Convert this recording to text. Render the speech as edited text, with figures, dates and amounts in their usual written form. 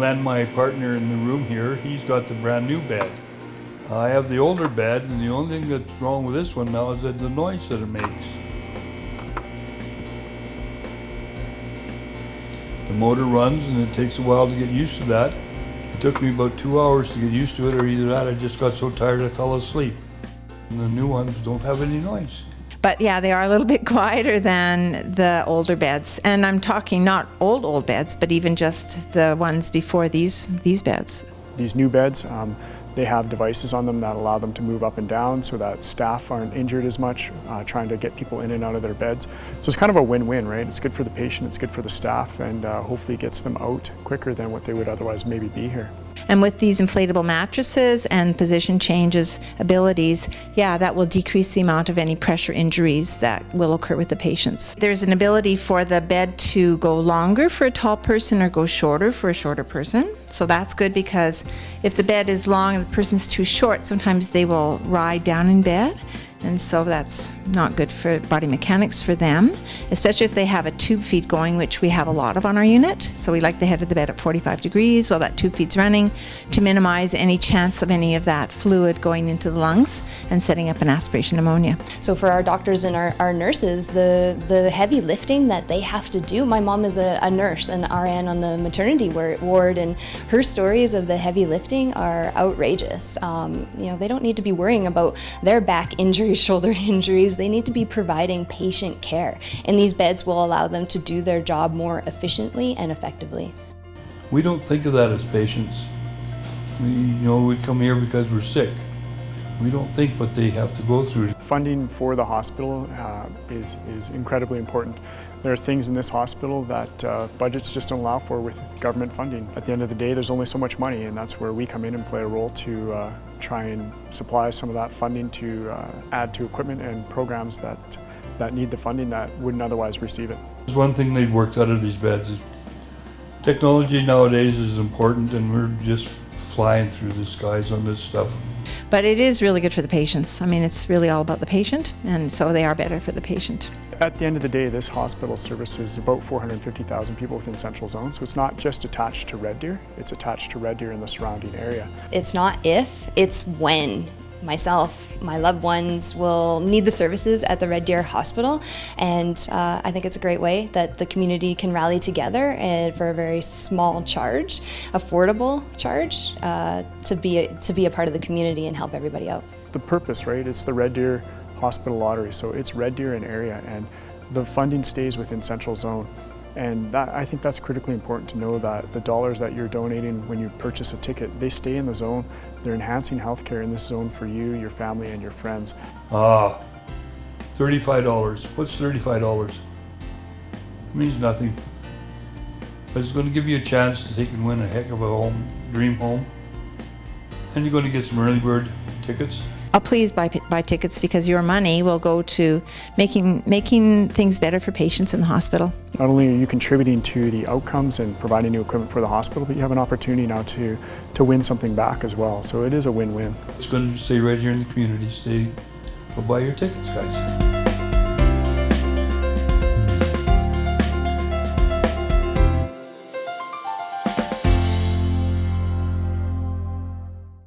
Glenn, my partner in the room here, he's got the brand new bed. I have the older bed, and the only thing that's wrong with this one now is that the noise that it makes. The motor runs, and it takes a while to get used to that. It took me about 2 hours to get used to it, or either that I just got so tired I fell asleep. And the new ones don't have any noise. But yeah, they are a little bit quieter than the older beds. And I'm talking not old beds, but even just the ones before these beds. These new beds, they have devices on them that allow them to move up and down so that staff aren't injured as much, trying to get people in and out of their beds. So it's kind of a win-win, right? It's good for the patient, it's good for the staff, and hopefully gets them out quicker than what they would otherwise maybe be here. And with these inflatable mattresses and position changes abilities, yeah, that will decrease the amount of any pressure injuries that will occur with the patients. There's an ability for the bed to go longer for a tall person or go shorter for a shorter person. So that's good, because if the bed is long and the person's too short, sometimes they will ride down in bed. And so that's not good for body mechanics for them, especially if they have a tube feed going, which we have a lot of on our unit. So we like the head of the bed at 45 degrees while that tube feed's running to minimize any chance of any of that fluid going into the lungs and setting up an aspiration pneumonia. So for our doctors and our nurses, the heavy lifting that they have to do, my mom is a nurse, an RN on the maternity ward, and her stories of the heavy lifting are outrageous. They don't need to be worrying about their back injuries, shoulder injuries. They need to be providing patient care, and these beds will allow them to do their job more efficiently and effectively. We don't think of that as patients. We come here because we're sick. We don't think what they have to go through. Funding for the hospital is incredibly important. There are things in this hospital that budgets just don't allow for with government funding. At the end of the day, there's only so much money, and that's where we come in and play a role to try and supply some of that funding to add to equipment and programs that need the funding that wouldn't otherwise receive it. There's one thing they've worked out of these beds. Technology nowadays is important, and we're just flying through the skies on this stuff. But it is really good for the patients. I mean, it's really all about the patient, and so they are better for the patient. At the end of the day, this hospital services about 450,000 people within Central Zone, so it's not just attached to Red Deer, it's attached to Red Deer and the surrounding area. It's not if, it's when. Myself, my loved ones will need the services at the Red Deer Hospital, and I think it's a great way that the community can rally together and for a very small charge, affordable charge, to be a part of the community and help everybody out. The purpose, right, it's the Red Deer Hospital Lottery, so it's Red Deer and area, and the funding stays within Central Zone. And I think that's critically important to know, that the dollars that you're donating when you purchase a ticket, they stay in the zone. They're enhancing healthcare in this zone for you, your family, and your friends. $35. What's $35? It means nothing. But it's going to give you a chance to take and win a heck of a dream home. And you're going to get some early bird tickets. Please buy tickets, because your money will go to making things better for patients in the hospital. Not only are you contributing to the outcomes and providing new equipment for the hospital, but you have an opportunity now to win something back as well. So it is a win-win. It's going to stay right here in the community. Go buy your tickets, guys.